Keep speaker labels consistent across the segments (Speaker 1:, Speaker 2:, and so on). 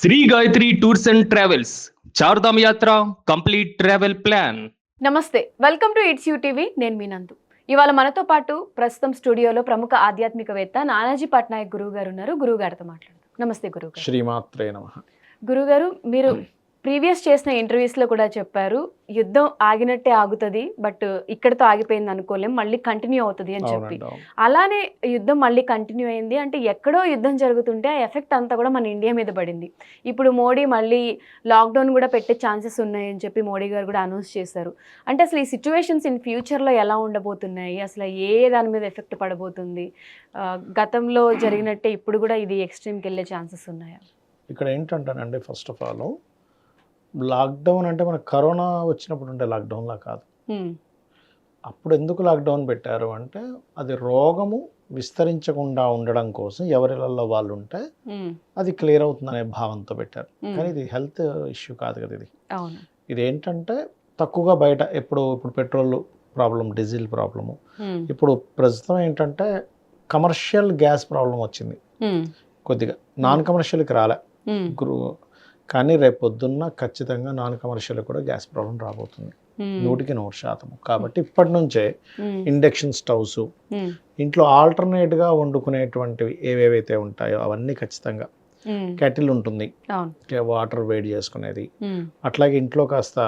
Speaker 1: Shri Gayatri tours and travels Chardham yatra complete travel plan.
Speaker 2: నమస్తే, welcome to it's you TV. నేను మీ నందు. ఇవాళ మనతో పాటు ప్రస్తుతం స్టూడియోలో ప్రముఖ ఆధ్యాత్మికవేత్త నానాజీ పట్నాయక్ గురువు గారు ఉన్నారు. గురువు గారితో మాట్లాడదాం. నమస్తే గురువు గారు.
Speaker 3: శ్రీమాత్రే నమః.
Speaker 2: గురువు గారు, మీరు ప్రీవియస్ చేసిన ఇంటర్వ్యూస్లో కూడా చెప్పారు, యుద్ధం ఆగినట్టే ఆగుతుంది, బట్ ఇక్కడితో ఆగిపోయింది అనుకోలేం, మళ్ళీ కంటిన్యూ అవుతుంది అని చెప్పి. అలానే యుద్ధం మళ్ళీ కంటిన్యూ అయింది అంటే ఎక్కడో యుద్ధం జరుగుతుంటే ఆ ఎఫెక్ట్ అంతా కూడా మన ఇండియా మీద పడింది. ఇప్పుడు మోడీ మళ్ళీ లాక్డౌన్ కూడా పెట్టే ఛాన్సెస్ ఉన్నాయని చెప్పి మోడీ గారు కూడా అనౌన్స్ చేశారు. అంటే అసలు ఈ సిచ్యువేషన్స్ ఇన్ ఫ్యూచర్లో ఎలా ఉండబోతున్నాయి, అసలు ఏ దాని మీద ఎఫెక్ట్ పడబోతుంది, గతంలో జరిగినట్టే ఇప్పుడు కూడా ఇది ఎక్స్ట్రీమ్కి వెళ్ళే ఛాన్సెస్ ఉన్నాయా?
Speaker 3: ఇక్కడ ఏంటంటానండి, ఫస్ట్ ఆఫ్ ఆల్ లాక్డౌన్ అంటే మనకు కరోనా వచ్చినప్పుడు ఉండే లాక్డౌన్లా కాదు. అప్పుడు ఎందుకు లాక్డౌన్ పెట్టారు అంటే అది రోగము విస్తరించకుండా ఉండడం కోసం ఎవరిలలో వాళ్ళు ఉంటే అది క్లియర్ అవుతుందనే భావంతో పెట్టారు. కానీ ఇది హెల్త్ ఇష్యూ కాదు కదా. ఇది ఏంటంటే తక్కువగా బయట ఇప్పుడు పెట్రోల్ ప్రాబ్లం, డీజిల్ ప్రాబ్లము, ఇప్పుడు ప్రస్తుతం ఏంటంటే కమర్షియల్ గ్యాస్ ప్రాబ్లం వచ్చింది, కొద్దిగా నాన్ కమర్షియల్కి రాలే కానీ రేపు పొద్దున్న ఖచ్చితంగా నాన్ కమర్షియల్ కూడా గ్యాస్ ప్రాబ్లం రాబోతుంది 100%. కాబట్టి ఇప్పటి నుంచే ఇండక్షన్ స్టవ్స్, ఇంట్లో ఆల్టర్నేట్గా వండుకునేటువంటివి ఏవేవైతే ఉంటాయో అవన్నీ ఖచ్చితంగా, కెటిల్ ఉంటుంది వాటర్ వేడి చేసుకునేది, అట్లాగే ఇంట్లో కాస్త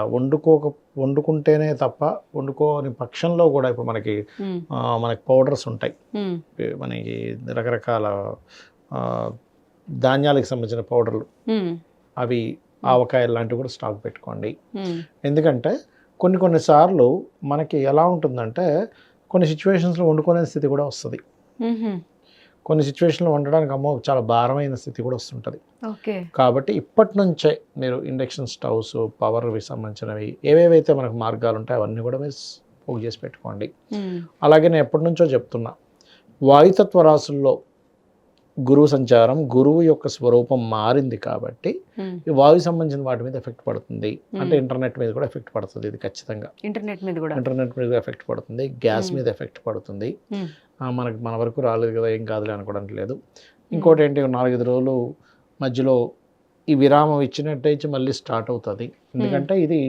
Speaker 3: వండుకుంటేనే తప్ప వండుకోని పక్షంలో కూడా ఇప్పుడు మనకి పౌడర్స్ ఉంటాయి, మనకి రకరకాల ధాన్యాలకు సంబంధించిన పౌడర్లు, అవి ఆవకాయలు లాంటివి కూడా స్టాక్ పెట్టుకోండి. ఎందుకంటే కొన్నిసార్లు మనకి ఎలా ఉంటుందంటే కొన్ని సిచ్యువేషన్స్లో వండుకునే స్థితి కూడా వస్తుంది, కొన్ని సిచ్యువేషన్లో వండడానికి చాలా భారమైన స్థితి కూడా వస్తుంటుంది. కాబట్టి ఇప్పటి నుంచే మీరు ఇండక్షన్ స్టవ్స్, పవర్కి సంబంధించినవి ఏవేవైతే మనకు మార్గాలు ఉంటాయో అవన్నీ కూడా మీరు పోగు చేసి పెట్టుకోండి. అలాగే నేను ఎప్పటి నుంచో చెప్తున్నా, వాయుతత్వ రాశుల్లో గురువు సంచారం, గురువు యొక్క స్వరూపం మారింది కాబట్టి ఈ వాయు సంబంధించిన వాటి మీద ఎఫెక్ట్ పడుతుంది. అంటే ఇంటర్నెట్ మీద కూడా ఎఫెక్ట్ పడుతుంది, ఇది ఖచ్చితంగా ఇంటర్నెట్ మీద ఎఫెక్ట్ పడుతుంది, గ్యాస్ మీద ఎఫెక్ట్ పడుతుంది. మన వరకు రాలేదు కదా, ఏం కాదులే అనుకోవడానికి లేదు. ఇంకోటి ఏంటి, 4-5 రోజులు మధ్యలో ఈ విరామం ఇచ్చినట్టు మళ్ళీ స్టార్ట్ అవుతుంది. ఎందుకంటే ఇది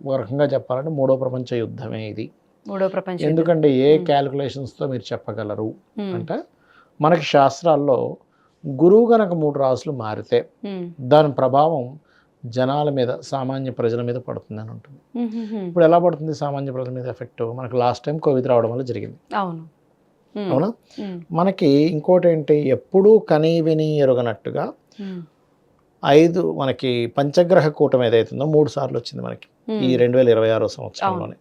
Speaker 3: ఒక రకంగా చెప్పాలంటే 3వ ప్రపంచ యుద్ధమే ఇది. ఎందుకంటే ఏ క్యాలిక్యులేషన్స్తో మీరు చెప్పగలరు అంటే, మనకి శాస్త్రాల్లో గురువు గనక 3 రాసులు మారితే దాని ప్రభావం జనాల మీద, సామాన్య ప్రజల మీద పడుతుంది అని ఉంటుంది. ఇప్పుడు ఎలా పడుతుంది సామాన్య ప్రజల మీద ఎఫెక్ట్? మనకు లాస్ట్ టైం కోవిడ్ రావడం వల్ల జరిగింది, అవునా? మనకి ఇంకోటి ఏంటి, ఎప్పుడూ కనీ విని ఎరుగనట్టుగా మనకి పంచగ్రహ కూటమి ఏదైతుందో 3 సార్లు వచ్చింది మనకి ఈ 2026 సంవత్సరంలోనే.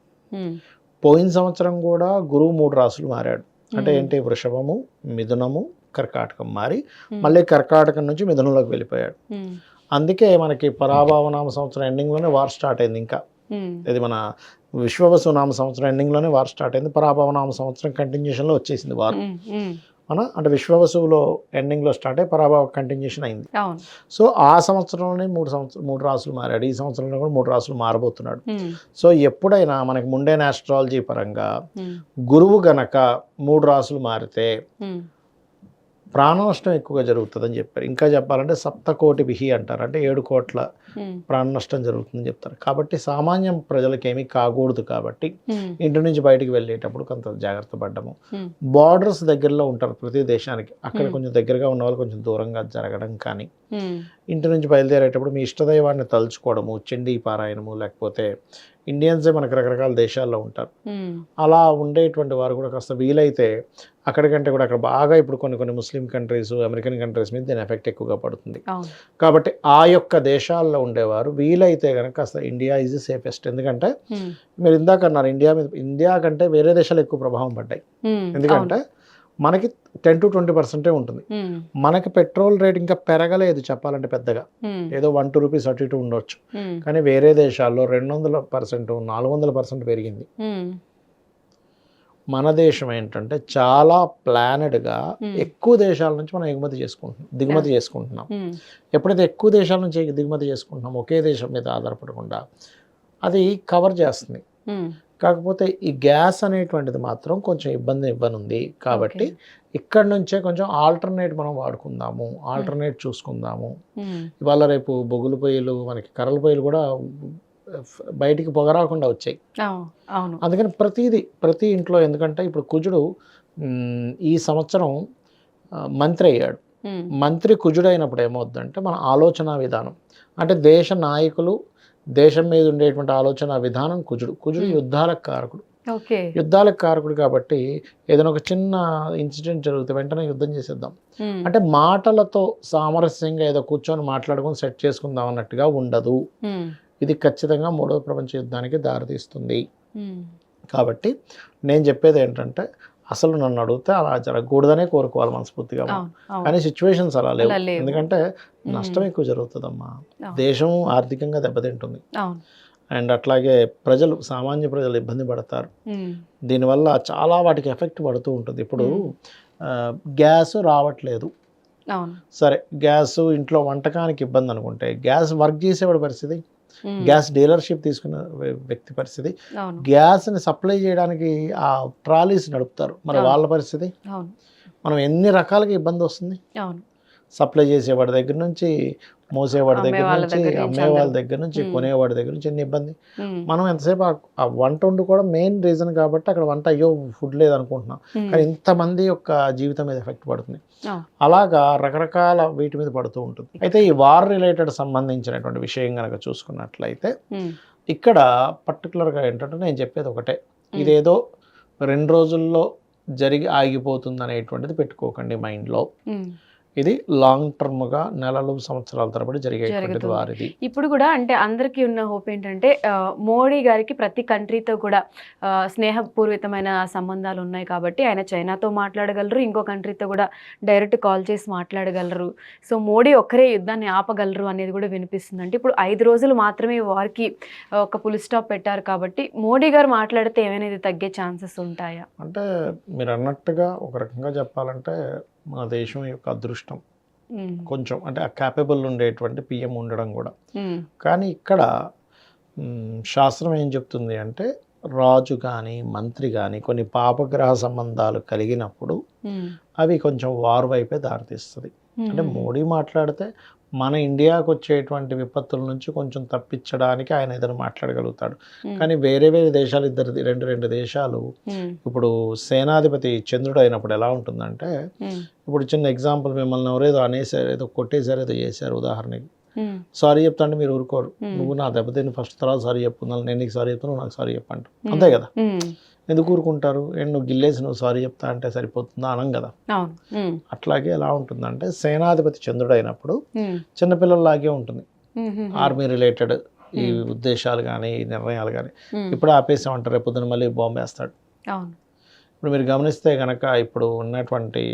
Speaker 3: పోయిన సంవత్సరం కూడా గురువు 3 రాసులు మారాడు. అంటే ఏంటి, వృషభము, మిథునము, కర్కాటకం మారి మళ్ళీ కర్కాటకం నుంచి మిథునంలోకి వెళ్ళిపోయాడు. అందుకే మనకి పరాభవనామ సంవత్సరం ఎండింగ్లోనే వార్ స్టార్ట్ అయింది. ఇంకా ఇది మన విశ్వవసు నామ సంవత్సరం ఎండింగ్లోనే వార్ స్టార్ట్ అయింది, పరాభవనామ సంవత్సరం కంటిన్యూషన్లో వచ్చేసింది వార్. అంటే విశ్వవసువులో ఎండింగ్లో స్టార్ట్ అయ్యి పరాభవ కంటిన్యూషన్ అయింది. సో ఆ సంవత్సరంలోనే 3 రాసులు మారాడు, ఈ సంవత్సరంలో కూడా 3 రాసులు మారబోతున్నాడు. సో ఎప్పుడైనా మనకి ముండేన్ ఆస్ట్రాలజీ పరంగా గురువు గనక 3 రాసులు మారితే ప్రాణ నష్టం ఎక్కువగా జరుగుతుందని చెప్పారు. ఇంకా చెప్పాలంటే 7 కోటి విహి అంటారు, అంటే 7 కోట్ల ప్రాణ నష్టం జరుగుతుందని చెప్తారు. కాబట్టి సామాన్య ప్రజలకు ఏమీ కాకూడదు. కాబట్టి ఇంటి నుంచి బయటికి వెళ్ళేటప్పుడు కొంత జాగ్రత్త పడ్డము. బార్డర్స్ దగ్గరలో ఉంటారు ప్రతి దేశానికి, అక్కడ కొంచెం దగ్గరగా ఉన్న వాళ్ళు కొంచెం దూరంగా జరగడం, కానీ ఇంటి నుంచి బయలుదేరేటప్పుడు మీ ఇష్టదైవాన్ని తలుచుకోవడము, చండీ పారాయణము, లేకపోతే ఇండియన్సే మనకు రకరకాల దేశాల్లో ఉంటారు, అలా ఉండేటువంటి వారు కూడా కాస్త వీలైతే అక్కడికంటే కూడా అక్కడ బాగా ఇప్పుడు కొన్ని ముస్లిం కంట్రీస్, అమెరికన్ కంట్రీస్ మీద దీని ఎఫెక్ట్ ఎక్కువగా పడుతుంది. కాబట్టి ఆ యొక్క దేశాల్లో ఉండేవారు వీలైతే కనుక కాస్త ఇండియా ఈజ్ సేఫెస్ట్. ఎందుకంటే మీరు ఇందాక అన్నారు ఇండియా కంటే వేరే దేశాలు ఎక్కువ ప్రభావం పడ్డాయి. ఎందుకంటే మనకి 10-20% ఉంటుంది. మనకి పెట్రోల్ రేట్ ఇంకా పెరగలేదు చెప్పాలంటే పెద్దగా, ఏదో 1-2 రూపీస్ అటు ఇటు ఉండొచ్చు. కానీ వేరే దేశాల్లో 200%, 400% పెరిగింది. మన దేశం ఏంటంటే చాలా ప్లానెడ్గా ఎక్కువ దేశాల నుంచి మనం దిగుమతి చేసుకుంటున్నాం. ఎప్పుడైతే ఎక్కువ దేశాల నుంచి దిగుమతి చేసుకుంటున్నాం, ఒకే దేశం మీద ఆధారపడకుండా అది కవర్ చేస్తుంది. కాకపోతే ఈ గ్యాస్ అనేటువంటిది మాత్రం కొంచెం ఇబ్బంది ఇవ్వనుంది కాబట్టి ఇక్కడ నుంచే కొంచెం ఆల్టర్నేట్ మనం వాడుకుందాము, ఆల్టర్నేట్ చూసుకుందాము. ఇవాళ రేపు బొగ్గుల పొయ్యిలు, మనకి కర్రల పొయ్యిలు కూడా బయటికి పొగ రాకుండా వచ్చాయి. అందుకని ప్రతి ఇంట్లో, ఎందుకంటే ఇప్పుడు కుజుడు ఈ సంవత్సరం మంత్రి అయ్యాడు. మంత్రి కుజుడు అయినప్పుడు ఏమవుద్దంటే మన ఆలోచన విధానం, అంటే దేశ నాయకులు, దేశం మీద ఉండేటువంటి ఆలోచన విధానం కుజుడు యుద్ధాలకు కారకుడు. యుద్ధాలకు కారకుడు కాబట్టి ఏదైనా ఒక చిన్న ఇన్సిడెంట్ జరిగితే వెంటనే యుద్ధం చేసేద్దాం అంటే మాటలతో సామరస్యంగా ఏదో కూర్చొని మాట్లాడుకుని సెట్ చేసుకుందాం అన్నట్టుగా ఉండదు. ఇది ఖచ్చితంగా మూడవ ప్రపంచ యుద్ధానికి దారితీస్తుంది. కాబట్టి నేను చెప్పేది ఏంటంటే, అసలు నన్ను అడిగితే అలా జరగకూడదనే కోరుకోవాలి మనస్ఫూర్తిగా. కానీ సిచ్యువేషన్స్ అలా లేవు, ఎందుకంటే నష్టం ఎక్కువ జరుగుతుందమ్మా. దేశం ఆర్థికంగా దెబ్బతింటుంది, అండ్ అట్లాగే సామాన్య ప్రజలు ఇబ్బంది పడతారు. దీనివల్ల చాలా వాటికి ఎఫెక్ట్ పడుతూ ఉంటుంది. ఇప్పుడు గ్యాస్ రావట్లేదు, సరే గ్యాస్ ఇంట్లో వంటకానికి ఇబ్బంది అనుకుంటే, గ్యాస్ వర్క్ చేసేవాడి పరిస్థితి, గ్యాస్ డీలర్షిప్ తీసుకున్న వ్యక్తి పరిస్థితి, గ్యాస్ని సప్లై చేయడానికి ఆ ట్రాలీస్ నడుపుతారు, మరి వాళ్ళ పరిస్థితి. మనం ఎన్ని రకాలుగా ఇబ్బంది వస్తుంది. సప్లై చేసేవాడి దగ్గర నుంచి, మోసేవాడి దగ్గర నుంచి, అమ్మేవాళ్ళ దగ్గర నుంచి, కొనేవాడి దగ్గర నుంచి ఎన్ని ఇబ్బంది. మనం ఎంతసేపు ఆ వంట వండుకోవడం మెయిన్ రీజన్ కాబట్టి అక్కడ వంట అయ్యో ఫుడ్ లేదనుకుంటున్నాం, కానీ ఇంతమంది యొక్క జీవితం మీద ఎఫెక్ట్ పడుతుంది. అలాగా రకరకాల వీటి మీద పడుతూ ఉంటుంది. అయితే ఈ వార్ రిలేటెడ్ సంబంధించినటువంటి విషయం కనుక చూసుకున్నట్లయితే ఇక్కడ పర్టికులర్గా ఏంటంటే నేను చెప్పేది ఒకటే, ఇదేదో 2 రోజుల్లో జరిగి ఆగిపోతుంది అనేటువంటిది పెట్టుకోకండి మైండ్లో. ఇది లాంగ్ టర్మ్గా నెలలు సంవత్సరాల తరబడి జరిగేటువంటిది వారిది.
Speaker 2: ఇప్పుడు కూడా అంటే అందరికీ ఉన్న హోప్ ఏంటంటే మోడీ గారికి ప్రతి కంట్రీతో కూడా స్నేహపూర్వకమైన సంబంధాలు ఉన్నాయి కాబట్టి ఆయన చైనాతో మాట్లాడగలరు, ఇంకో కంట్రీతో కూడా డైరెక్ట్ కాల్ చేసి మాట్లాడగలరు. సో మోడీ ఒక్కరే యుద్ధాన్ని ఆపగలరు అనేది కూడా వినిపిస్తుంది. అంటే ఇప్పుడు 5 రోజులు మాత్రమే వారికి ఒక ఫుల్ స్టాప్ పెట్టారు కాబట్టి మోడీ గారు మాట్లాడితే ఏమైనా ఇది తగ్గే ఛాన్సెస్ ఉంటాయా?
Speaker 3: అంటే మీరు అన్నట్టుగా ఒక రకంగా చెప్పాలంటే మన దేశం యొక్క అదృష్టం కొంచెం, అంటే ఆ క్యాపబుల్ ఉండేటువంటి పిఎం ఉండడం కూడా. కానీ ఇక్కడ శాస్త్రం ఏం చెప్తుంది అంటే, రాజు కానీ మంత్రి కానీ కొన్ని పాపగ్రహ సంబంధాలు కలిగినప్పుడు అవి కొంచెం వార్ వైపే దారితీస్తుంది. అంటే మోడీ మాట్లాడితే మన ఇండియాకు వచ్చేటువంటి విపత్తుల నుంచి కొంచెం తప్పించడానికి ఆయన ఏదైనా మాట్లాడగలుగుతాడు. కానీ వేరే దేశాలు రెండు దేశాలు ఇప్పుడు సేనాధిపతి చంద్రుడు అయినప్పుడు ఎలా ఉంటుందంటే, ఇప్పుడు చిన్న ఎగ్జాంపుల్, మిమ్మల్ని ఎవరేదో అనేసారు, ఏదో కొట్టేశారు, ఏదో చేశారు, ఉదాహరణకి సారీ చెప్తా అంటే మీరు ఊరుకోరు. నువ్వు నా దెబ్బతిని ఫస్ట్ తర్వాత సారీ చెప్పుకున్నాను, నేను నీకు సారీ చెప్తాను, నాకు సారీ చెప్పంట, అంతే కదా. ఎందుకు ఊరుకుంటారు? నువ్వు గిల్లేసి నువ్వు సారీ చెప్తా అంటే సరిపోతుందా అనం కదా. అట్లాగే ఎలా ఉంటుందంటే, సేనాధిపతి చంద్రుడు అయినప్పుడు చిన్నపిల్లల్లాగే ఉంటుంది. ఆర్మీ రిలేటెడ్ ఈ ఉద్దేశాలు కానీ ఈ నిర్ణయాలు కానీ ఇప్పుడు ఆపేసామంటారు, రేపు పొద్దున మళ్ళీ బాంబు వేస్తాడు. ఇప్పుడు మీరు గమనిస్తే కనుక ఇప్పుడు ఉన్నటువంటి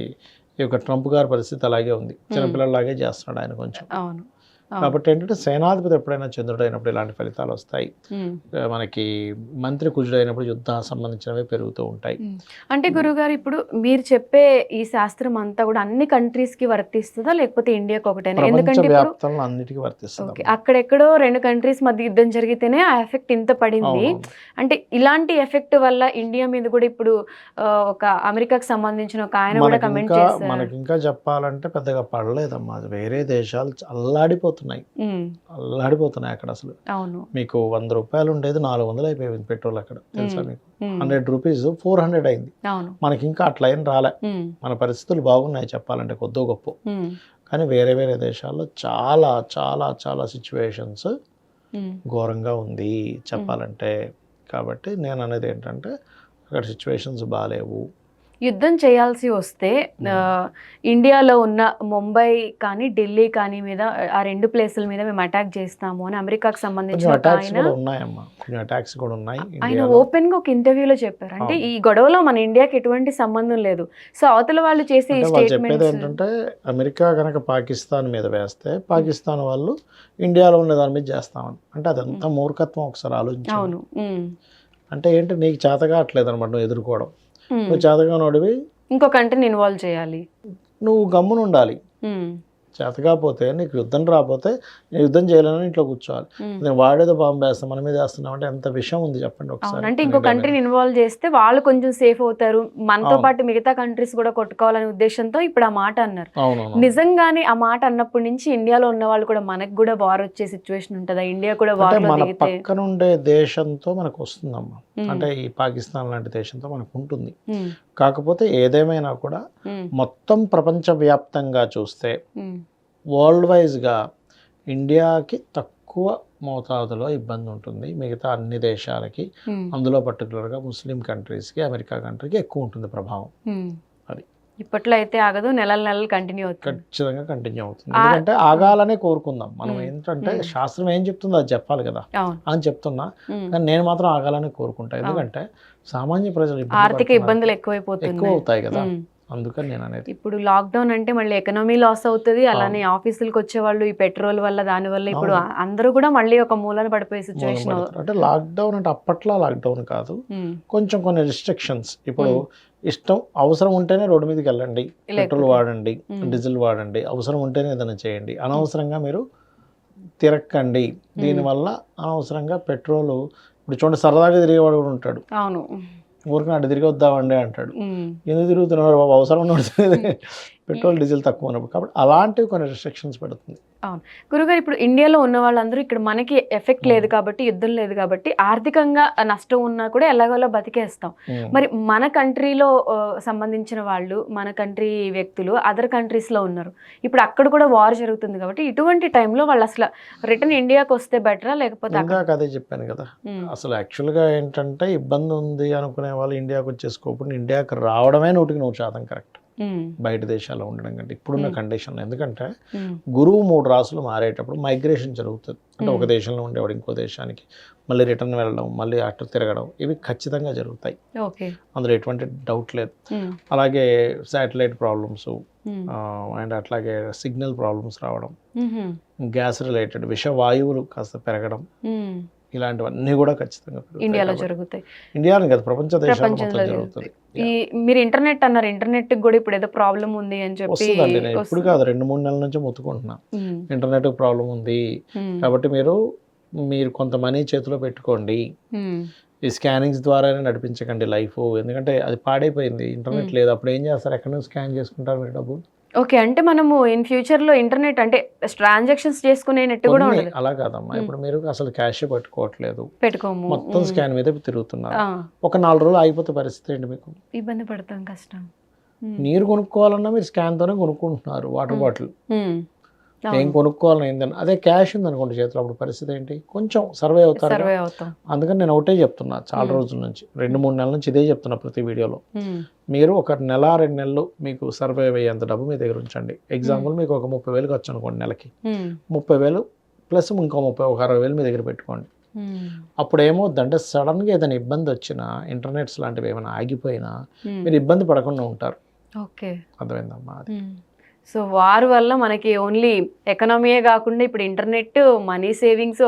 Speaker 3: ఈ యొక్క ట్రంప్ గారి పరిస్థితి అలాగే ఉంది, చిన్నపిల్లల్లాగే చేస్తున్నాడు ఆయన కొంచెం. కాబట్టి ఏంటంటే సేనాధిపతి ఎప్పుడైనా చంద్రుడు అయినప్పుడు ఇలాంటి ఫలితాలు వస్తాయి. మనకి మంత్రి కుజుడు అయినప్పుడు యుద్ధ సంబంధించినవి పెరుగుతూ ఉంటాయి.
Speaker 2: అంటే గురుగారు, ఇప్పుడు మీరు చెప్పే ఈ శాస్త్రం అంతా కూడా అన్ని కంట్రీస్ కి వర్తిస్తుందా లేకపోతే ఇండియాకి ఒకటేనా? ఎందుకంటే
Speaker 3: అన్నిటికీ వర్తిస్తుంది.
Speaker 2: అక్కడెక్కడో 2 కంట్రీస్ మధ్య యుద్ధం జరిగితేనే ఆ ఎఫెక్ట్ ఇంత పడింది. అంటే ఇలాంటి ఎఫెక్ట్ వల్ల ఇండియా మీద కూడా ఇప్పుడు ఒక అమెరికాకి సంబంధించిన ఒక ఆయన కూడా కమెంట్ చేశారు.
Speaker 3: మనకి ఇంకా చెప్పాలంటే పెద్దగా పడలేదమ్మా, వేరే దేశాలు అల్లాడిపోతున్నాయి అక్కడ. అసలు మీకు 100 రూపాయలు ఉండేది 400 అయిపోయింది పెట్రోల్ అక్కడ, తెలుసా మీకు? 100 రూపీస్ 400 అయింది. మనకి ఇంకా అట్లా ఏం రాలే, మన పరిస్థితులు బాగున్నాయి చెప్పాలంటే కొద్దో గొప్ప. కానీ వేరే దేశాల్లో చాలా చాలా చాలా సిచ్యువేషన్స్ ఘోరంగా ఉంది చెప్పాలంటే. కాబట్టి నేను అనేది ఏంటంటే, అక్కడ సిచ్యువేషన్స్ బాగాలేవు.
Speaker 2: యుద్ధం చేయాల్సి వస్తే ఇండియాలో ఉన్న ముంబై కానీ ఢిల్లీ కానీ మీద, ఆ 2 ప్లేసుల మీద మేము అటాక్ చేస్తాము అని అమెరికాకు సంబంధించిన ఆయన ఓపెన్ గా ఒక ఇంటర్వ్యూలో చెప్పారు. అంటే ఈ గొడవలో మన ఇండియాకి ఎటువంటి సంబంధం లేదు. సో అవతల వాళ్ళు చేసే
Speaker 3: చెప్పేది ఏంటంటే, అమెరికా కనుక పాకిస్తాన్ మీద వేస్తే పాకిస్తాన్ వాళ్ళు ఇండియాలో ఉన్న దాని మీద చేస్తామని, అంటే అదంతా మూర్ఖత్వం. ఒకసారి ఆలోచించాను. అంటే ఏంటి, నీకు చేతగా అట్లేదు అనమాట నువ్వు ఎదుర్కోవడం. నువ్వు చేతగా నోడివి,
Speaker 2: ఇంకో కంట్రీని ఇన్వాల్వ్ చేయాలి,
Speaker 3: నువ్వు గమ్మున ఉండాలి. చేతకాపోతే నీకు యుద్ధం రాకపోతే నేను యుద్ధం చేయలేనని ఇంట్లో కూర్చోవాలి. నేను వాడేదో బాంబు వేస్తాం మన మీద వేస్తున్నాం అంటే ఎంత విషయం ఉంది చెప్పండి ఒకసారి.
Speaker 2: అంటే ఇంకో కంట్రీని ఇన్వాల్వ్ చేస్తే వాళ్ళు కొంచెం సేఫ్ అవుతారు, మనతో పాటు మిగతా కంట్రీస్ కూడా కొట్టుకోవాలనే ఉద్దేశంతో ఇప్పుడు ఆ మాట అన్నారు. నిజంగానే ఆ మాట అన్నప్పటి నుంచి ఇండియాలో ఉన్న వాళ్ళు కూడా మనకు కూడా వార్ వచ్చే సిచ్యువేషన్ ఉంటుందా? ఇండియా కూడా వార్ లో
Speaker 3: మన
Speaker 2: దిగితే
Speaker 3: పక్కన ఉండే దేశంతో మనకు వస్తుందమ్మా. అంటే ఈ పాకిస్తాన్ లాంటి దేశంతో మనకు ఉంటుంది. కాకపోతే ఏదేమైనా కూడా మొత్తం ప్రపంచవ్యాప్తంగా చూస్తే వరల్డ్ వైజ్గా ఇండియాకి తక్కువ మోతాదులో ఇబ్బంది ఉంటుంది, మిగతా అన్ని దేశాలకి, అందులో పర్టికులర్గా ముస్లిం కంట్రీస్కి, అమెరికా కంట్రీకి ఎక్కువ ఉంటుంది ప్రభావం. అది
Speaker 2: ఇప్పట్లో అయితే ఆగదు, నెలలు కంటిన్యూ అవుతుంది,
Speaker 3: ఖచ్చితంగా కంటిన్యూ అవుతుంది. ఎందుకంటే ఆగాలనే కోరుకుందాం మనం. ఏంటంటే శాస్త్రం ఏం చెప్తుందో అది చెప్పాలి కదా అని చెప్తున్నా, కానీ నేను మాత్రం ఆగాలనే కోరుకుంటా. ఎందుకంటే సామాన్య ప్రజలు
Speaker 2: ఆర్థిక ఇబ్బందులు ఎక్కువ
Speaker 3: అవుతాయి కదా, అందుకని నేను అనేది.
Speaker 2: ఇప్పుడు లాక్డౌన్ అంటే మళ్ళీ ఎకనామీ లాస్ అవుతుంది, అలానే ఆఫీసులకు వచ్చే వాళ్ళు ఈ పెట్రోల్ వల్ల దాని వల్ల ఇప్పుడు అందరూ కూడా మళ్ళీ ఒక మూలన పడిపోయే సిచ్యువేషన్.
Speaker 3: అంటే లాక్డౌన్ అంటే అప్పట్లో లాక్డౌన్ కాదు, కొంచెం కొన్ని రిస్ట్రిక్షన్స్. ఇప్పుడు ఇష్టం అవసరం ఉంటేనే రోడ్డు మీదకి వెళ్ళండి, పెట్రోల్ వాడండి, డీజిల్ వాడండి, అవసరం ఉంటేనే ఏదైనా చేయండి, అనవసరంగా మీరు తిరక్కండి. దీనివల్ల అనవసరంగా పెట్రోల్ ఇప్పుడు చూడండి సరదాగా తిరిగేవాడు కూడా ఉంటాడు,
Speaker 2: అవును
Speaker 3: ఊరికి అటు తిరిగి వద్దామండి అంటాడు. ఎందుకు తిరుగుతున్నారు బాబు, అవసరం ఉన్నది పెట్రోల్ డీజిల్ తక్కువ ఉన్నప్పుడు. కాబట్టి అలాంటివి కొన్ని రిస్ట్రిక్షన్స్ పెడుతుంది.
Speaker 2: అవును గురుగారు, ఇప్పుడు ఇండియాలో ఉన్న వాళ్ళందరూ ఇక్కడ మనకి ఎఫెక్ట్ లేదు కాబట్టి, యుద్ధం లేదు కాబట్టి ఆర్థికంగా నష్టం ఉన్నా కూడా ఎలాగోలా బతికేస్తాం. మరి మన కంట్రీలో సంబంధించిన వాళ్ళు, మన కంట్రీ వ్యక్తులు అదర్ కంట్రీస్లో ఉన్నారు, ఇప్పుడు అక్కడ కూడా వార్ జరుగుతుంది కాబట్టి ఇటువంటి టైంలో వాళ్ళు అసలు రిటర్న్ ఇండియాకి వస్తే బెటరా లేకపోతే?
Speaker 3: అదే చెప్పాను కదా, అసలు యాక్చువల్గా ఏంటంటే ఇబ్బంది ఉంది అనుకునే వాళ్ళు ఇండియాకి వచ్చేసుకోకుండా ఇండియాకి రావడమే 100% కరెక్ట్ బయట దేశాల్లో ఉండడం కంటే ఇప్పుడున్న కండిషన్లో. ఎందుకంటే గురువు 3 రాసులు మారేటప్పుడు మైగ్రేషన్ జరుగుతుంది. అంటే ఒక దేశంలో ఉండేవాడు ఇంకో దేశానికి మళ్ళీ రిటర్న్ వెళ్ళడం, మళ్ళీ అటు తిరగడం, ఇవి ఖచ్చితంగా జరుగుతాయి, అందులో ఎటువంటి డౌట్ లేదు. అలాగే శాటిలైట్ ప్రాబ్లమ్స్ అండ్ అట్లాగే సిగ్నల్ ప్రాబ్లమ్స్ రావడం, గ్యాస్ రిలేటెడ్ విషవాయువులు కాస్త పెరగడం, ఇలాంటివన్నీ కూడా ఖచ్చితంగా
Speaker 2: ఇండియాలో జరుగుతాయి.
Speaker 3: ఇండియాలో కదా ప్రపంచ దేశాల్లో జరుగుతుంది.
Speaker 2: ఈ మీరు ఇంటర్నెట్ అన్నారు, ఇంటర్నెట్ కూడా ఇప్పుడు ఏదో ప్రాబ్లం ఉంది అని చెప్పి
Speaker 3: వస్తుందండి. నేను ఇప్పుడు కాదు 2-3 నెలల నుంచి మొత్తుకుంటున్నా ఇంటర్నెట్ ప్రాబ్లం ఉంది కాబట్టి మీరు కొంత మనీ చేతిలో పెట్టుకోండి, ఈ స్కానింగ్స్ ద్వారానే నడిపించకండి లైఫ్. ఎందుకంటే అది పాడైపోయింది, ఇంటర్నెట్ లేదు. అప్పుడు ఏం చేస్తారు, ఎక్కడ నుంచి స్కాన్ చేసుకుంటారు మీరు డబ్బు?
Speaker 2: ఓకే, అంటే మనము ఇన్ ఫ్యూచర్ లో ఇంటర్నెట్ అంటే ట్రాన్సాక్షన్స్ చేసుకునే నెట్ కూడా ఉండదు.
Speaker 3: అలా కాదమ్మా, ఇప్పుడు మీరు అసలు క్యాష్ పెట్టుకోవట్లేదు, మొత్తం స్కాన్ మీద తిరుగుతున్నారు. ఒక 4 రోజులు ఆగిపోతే పరిస్థితి ఏంటి? మీకు
Speaker 2: ఇబ్బంది పడతాం, కష్టం.
Speaker 3: నీరు కొనుక్కోవాలన్నా మీరు స్కాన్ తోనే కొనుక్కుంటున్నారు, వాటర్ బాటిల్ ఏం కొనుక్కోవాలని ఏందని. అదే క్యాష్ ఉంది అనుకోండి చేతిలో, అప్పుడు పరిస్థితి ఏంటి? కొంచెం సర్వే అవుతారు. అందుకని నేను ఒకటే చెప్తున్నా చాలా రోజుల నుంచి, 2-3 నెలల నుంచి ఇదే చెప్తున్నా ప్రతి వీడియోలో. మీరు ఒక 1-2 నెలలు మీకు సర్వే అయ్యేంత డబ్బు మీ దగ్గర ఉంచండి. ఎగ్జాంపుల్ మీకు ఒక 30,000 ఖర్చు అనుకోండి నెలకి, 30,000 ప్లస్ ఇంకో 60,000 మీ దగ్గర పెట్టుకోండి. అప్పుడు ఏమవుద్దంటే సడన్గా ఏదైనా ఇబ్బంది వచ్చినా, ఇంటర్నెట్స్ లాంటివి ఏమైనా ఆగిపోయినా మీరు ఇబ్బంది పడకుండా ఉంటారు. అర్థమైందమ్మా? అది
Speaker 2: సో వార్ వల్ల మనకి ఓన్లీ ఎకనామీయే కాకుండా ఇప్పుడు ఇంటర్నెట్, మనీ సేవింగ్స్,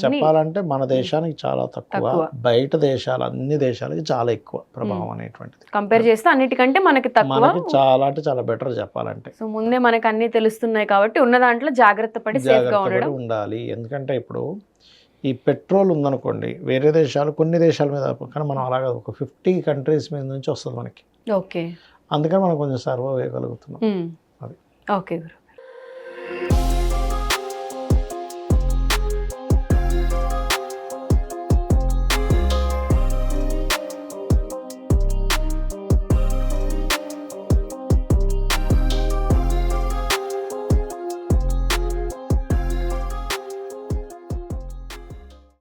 Speaker 3: చెప్పాలంటే మన దేశానికి చాలా తక్కువ, బయట దేశాలు అన్ని దేశాలకి చాలా ఎక్కువ ప్రభావం అనేటువంటిది.
Speaker 2: కంపేర్ చేస్తే అన్నిటికంటే మనకి తక్కువ,
Speaker 3: మనకి చాలా అంటే చాలా బెటర్ చెప్పాలంటే.
Speaker 2: సో ముందే మనకి అన్ని తెలుస్తున్నాయి కాబట్టి ఉన్న దాంట్లో జాగ్రత్త పడి సేఫ్ గా
Speaker 3: ఉండాలి. ఎందుకంటే ఇప్పుడు ఈ పెట్రోల్ ఉందనుకోండి, వేరే దేశాలు కొన్ని దేశాల మీద, కానీ మనం అలాగా ఒక 50 కంట్రీస్ మీద నుంచి వస్తుంది మనకి.
Speaker 2: ఓకే,
Speaker 3: అందుకని మనం కొంచెం సర్వ్ అవ్వగలుగుతున్నాం. అది
Speaker 2: ఓకే గురు.